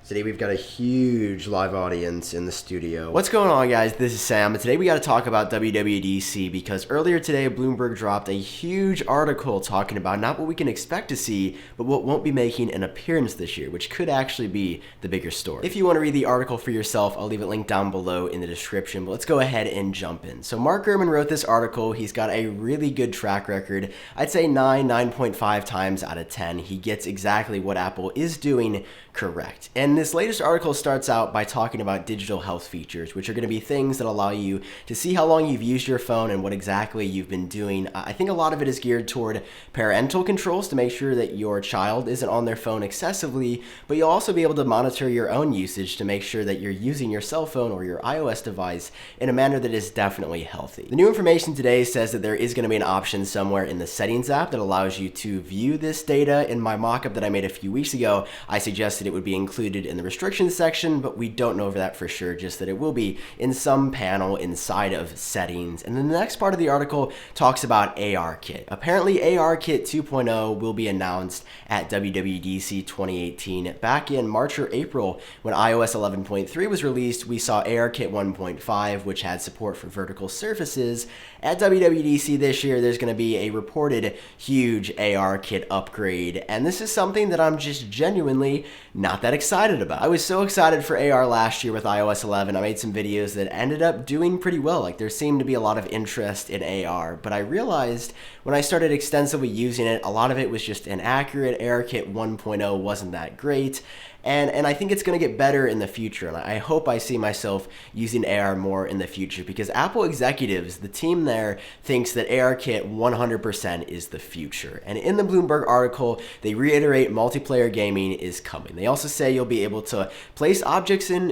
Today we've got a huge live audience in the studio. What's going on, guys? This is Sam, and today we got to talk about WWDC because earlier today Bloomberg dropped a huge article talking about not what we can expect to see, but what won't be making an appearance this year, which could actually be the bigger story. If you want to read the article for yourself, I'll leave it linked down below in the description, but let's go ahead and jump in. So Mark Gurman wrote this article. He's got a really good track record. I'd say 9.5 times out of 10. He gets exactly what Apple is doing correct. And this latest article starts out by talking about digital health features, which are going to be things that allow you to see how long you've used your phone and what exactly you've been doing. I think a lot of it is geared toward parental controls to make sure that your child isn't on their phone excessively, but you'll also be able to monitor your own usage to make sure that you're using your cell phone or your iOS device in a manner that is definitely healthy. The new information today says that there is going to be an option somewhere in the settings app that allows you to view this data. In my mock-up that I made a few weeks ago, I suggested it would be included in the restrictions section, but we don't know for that for sure, just that it will be in some panel inside of settings. And then the next part of the article talks about ARKit. Apparently ARKit 2.0 will be announced at WWDC 2018. Back in March or April when iOS 11.3 was released, we saw ARKit 1.5, which had support for vertical surfaces. At WWDC this year, there's going to be a reported huge ARKit upgrade, and this is something that I'm just genuinely not that excited about. I was so excited for AR last year with iOS 11. I made some videos that ended up doing pretty well. Like, there seemed to be a lot of interest in AR, but I realized when I started extensively using it, a lot of it was just inaccurate. ARKit 1.0 wasn't that great. And I think it's going to get better in the future, and I hope I see myself using AR more in the future because Apple executives, the team there, thinks that ARKit 100% is the future. And in the Bloomberg article, they reiterate multiplayer gaming is coming. They also say you'll be able to place objects in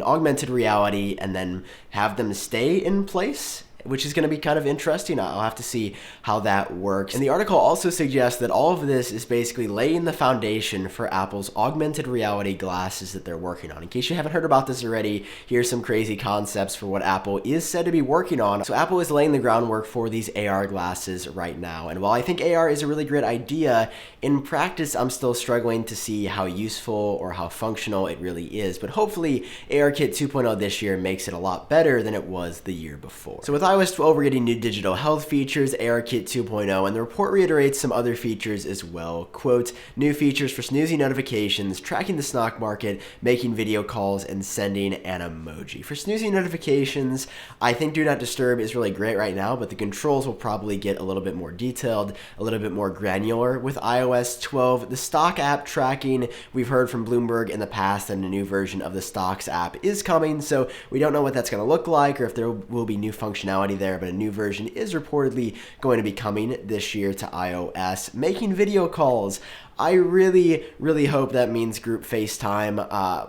augmented reality and then have them stay in place, which is going to be kind of interesting. I'll have to see how that works. And the article also suggests that all of this is basically laying the foundation for Apple's augmented reality glasses that they're working on. In case you haven't heard about this already, here's some crazy concepts for what Apple is said to be working on. So Apple is laying the groundwork for these AR glasses right now. And while I think AR is a really great idea, in practice, I'm still struggling to see how useful or how functional it really is. But hopefully, ARKit 2.0 this year makes it a lot better than it was the year before. So with iOS 12, we're getting new digital health features, ARKit 2.0, and the report reiterates some other features as well. Quote, new features for snoozy notifications, tracking the stock market, making video calls, and sending an emoji. For snoozy notifications, I think Do Not Disturb is really great right now, but the controls will probably get a little bit more detailed, a little bit more granular with iOS 12. The stock app tracking, we've heard from Bloomberg in the past that a new version of the Stocks app is coming, so we don't know what that's going to look like or if there will be new functionality there, but a new version is reportedly going to be coming this year to iOS. Making video calls, I really hope that means group FaceTime.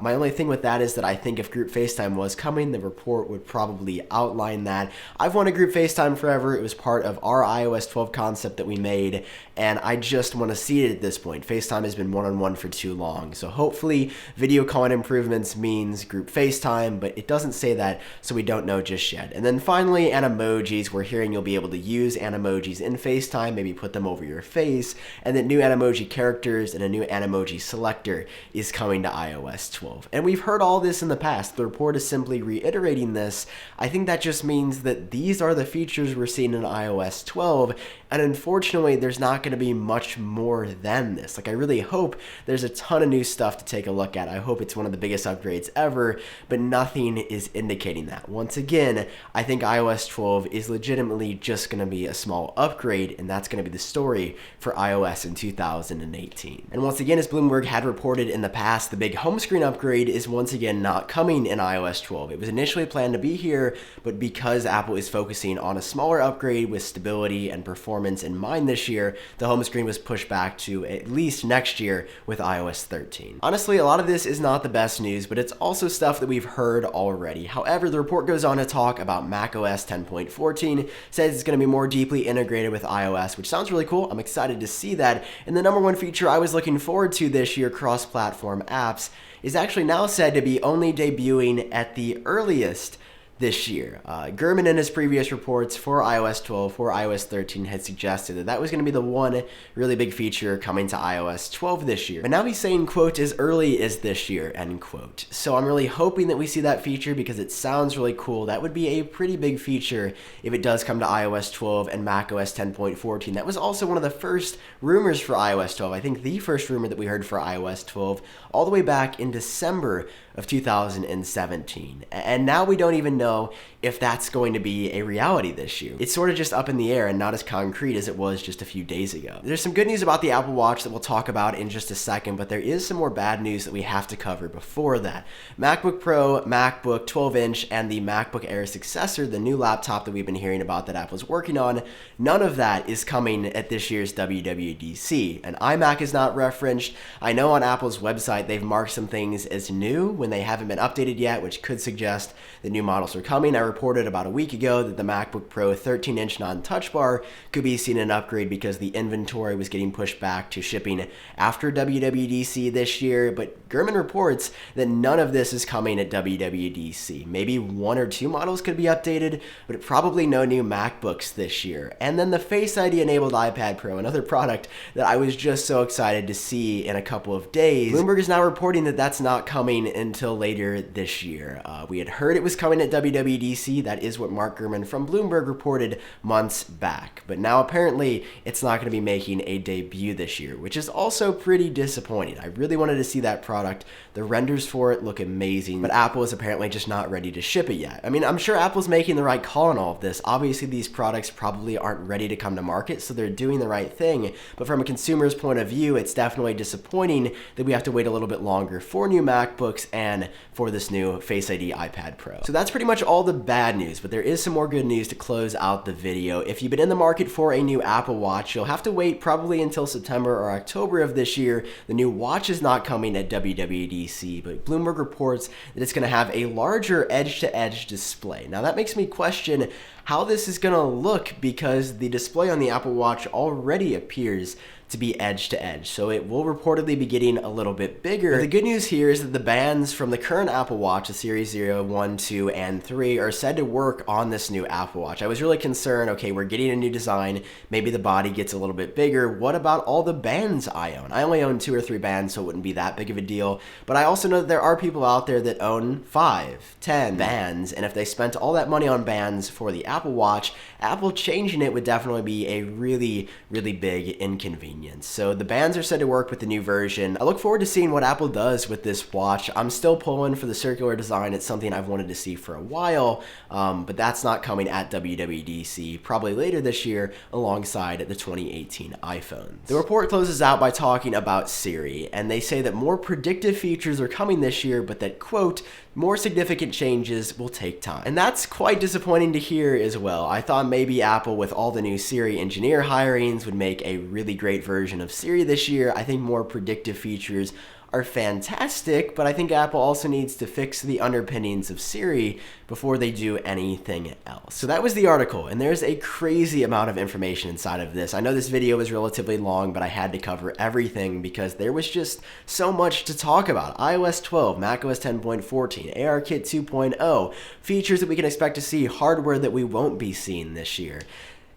My only thing with that is that I think if group FaceTime was coming, the report would probably outline that. I've wanted group FaceTime forever. It was part of our iOS 12 concept that we made, and I just want to see it at this point. FaceTime has been one-on-one for too long, so hopefully video calling improvements means group FaceTime, but it doesn't say that, so we don't know just yet. And then finally, animojis. We're hearing you'll be able to use animojis in FaceTime, maybe put them over your face, and that new animoji characters and a new Animoji selector is coming to iOS 12. And we've heard all this in the past. The report is simply reiterating this. I think that just means that these are the features we're seeing in iOS 12, and unfortunately, there's not going to be much more than this. Like, I really hope there's a ton of new stuff to take a look at. I hope it's one of the biggest upgrades ever, but nothing is indicating that. Once again, I think iOS 12 is legitimately just going to be a small upgrade, and that's going to be the story for iOS in 2018. And once again, as Bloomberg had reported in the past, the big home screen upgrade is once again not coming in iOS 12. It was initially planned to be here, but because Apple is focusing on a smaller upgrade with stability and performance in mind this year, the home screen was pushed back to at least next year with iOS 13. Honestly, a lot of this is not the best news, but it's also stuff that we've heard already. However, the report goes on to talk about macOS 10.14, says it's going to be more deeply integrated with iOS, which sounds really cool. I'm excited to see that. And the number one feature I was looking forward to this year, cross-platform apps, is actually now said to be only debuting at the earliest this year. Gurman in his previous reports for iOS 12, for iOS 13 had suggested that that was going to be the one really big feature coming to iOS 12 this year. But now he's saying, quote, as early as this year, end quote. So I'm really hoping that we see that feature because it sounds really cool. That would be a pretty big feature if it does come to iOS 12 and macOS 10.14. That was also one of the first rumors for iOS 12. I think the first rumor that we heard for iOS 12 all the way back in December of 2017. And now we don't even know if that's going to be a reality this year. It's sort of just up in the air and not as concrete as it was just a few days ago. There's some good news about the Apple Watch that we'll talk about in just a second, but there is some more bad news that we have to cover before that. MacBook Pro, MacBook 12-inch, and the MacBook Air successor, the new laptop that we've been hearing about that Apple's working on, none of that is coming at this year's WWDC. An iMac is not referenced. I know on Apple's website they've marked some things as new when they haven't been updated yet, which could suggest that new models are coming. I reported about a week ago that the MacBook Pro 13-inch non-touch bar could be seeing an upgrade because the inventory was getting pushed back to shipping after WWDC this year, but Gurman reports that none of this is coming at WWDC. Maybe one or two models could be updated, but probably no new MacBooks this year. And then the Face ID enabled iPad Pro, another product that I was just so excited to see in a couple of days. Bloomberg is now reporting that that's not coming until later this year. We had heard it was coming at WWDC. That is what Mark Gurman from Bloomberg reported months back. But now apparently it's not going to be making a debut this year, which is also pretty disappointing. I really wanted to see that product. The renders for it look amazing, but Apple is apparently just not ready to ship it yet. I mean, I'm sure Apple's making the right call on all of this. Obviously, these products probably aren't ready to come to market, so they're doing the right thing. But from a consumer's point of view, it's definitely disappointing that we have to wait a little bit longer for new MacBooks and for this new Face ID iPad Pro. So that's pretty much all the bad news, but there is some more good news to close out the video. If you've been in the market for a new Apple Watch, you'll have to wait probably until September or October of this year. The new watch is not coming at WWDC, but Bloomberg reports that it's going to have a larger edge-to-edge display. Now that makes me question how this is going to look because the display on the Apple Watch already appears to be edge to edge, so it will reportedly be getting a little bit bigger. But the good news here is that the bands from the current Apple Watch, the Series 0, 1, 2, and 3, are said to work on this new Apple Watch. I was really concerned, okay, we're getting a new design, maybe the body gets a little bit bigger. What about all the bands I own? I only own 2 or 3 bands, so it wouldn't be that big of a deal, but I also know that there are people out there that own 5, 10 bands, and if they spent all that money on bands for the Apple Watch, Apple changing it would definitely be a really, really big inconvenience. So the bands are said to work with the new version. I look forward to seeing what Apple does with this watch. I'm still pulling for the circular design. It's something I've wanted to see for a while, but that's not coming at WWDC, probably later this year alongside the 2018 iPhones. The report closes out by talking about Siri, and they say that more predictive features are coming this year, but that, quote, more significant changes will take time. And that's quite disappointing to hear as well. I thought maybe Apple, with all the new Siri engineer hirings, would make a really great version of Siri this year. I think more predictive features are fantastic, but I think Apple also needs to fix the underpinnings of Siri before they do anything else. So that was the article, and there's a crazy amount of information inside of this. I know this video is relatively long, but I had to cover everything because there was just so much to talk about. iOS 12, macOS 10.14, ARKit 2.0, features that we can expect to see, hardware that we won't be seeing this year.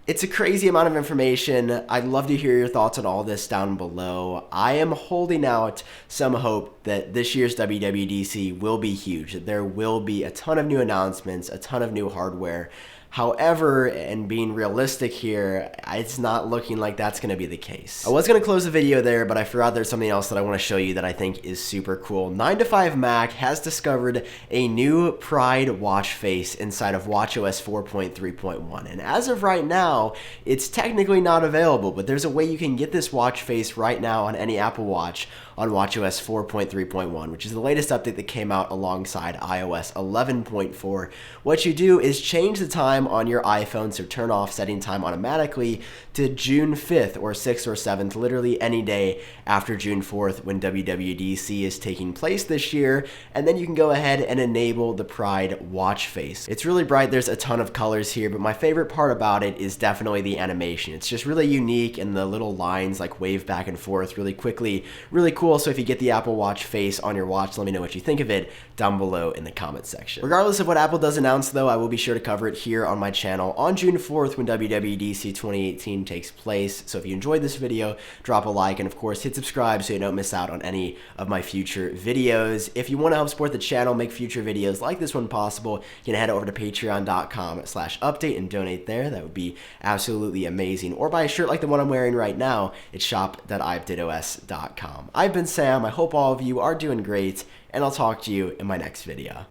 It's a crazy amount of information. I'd love to hear your thoughts on all this down below. I am holding out some hope that this year's WWDC will be huge, that there will be a ton of new announcements, a ton of new hardware. However, and being realistic here, it's not looking like that's going to be the case. I was going to close the video there, but I forgot there's something else that I want to show you that I think is super cool. 9to5Mac has discovered a new Pride watch face inside of watchOS 4.3.1. And as of right now, it's technically not available, but there's a way you can get this watch face right now on any Apple Watch on watchOS 4.3.1, which is the latest update that came out alongside iOS 11.4. What you do is change the time time on your iPhone, so turn off setting time automatically to June 5th or 6th or 7th, literally any day after June 4th when WWDC is taking place this year, and then you can go ahead and enable the Pride watch face. It's really bright, there's a ton of colors here, but my favorite part about it is definitely the animation. It's just really unique, and the little lines like wave back and forth really quickly, really cool. So if you get the Apple Watch face on your watch, let me know what you think of it down below in the comments section. Regardless of what Apple does announce though, I will be sure to cover it here on my channel on June 4th when WWDC 2018 takes place. So if you enjoyed this video, drop a like, and of course hit subscribe so you don't miss out on any of my future videos. If you want to help support the channel, make future videos like this one possible, you can head over to patreon.com/update and donate there. That would be absolutely amazing. Or buy a shirt like the one I'm wearing right now at shop.iupdateos.com. I've been Sam. I hope all of you are doing great, and I'll talk to you in my next video.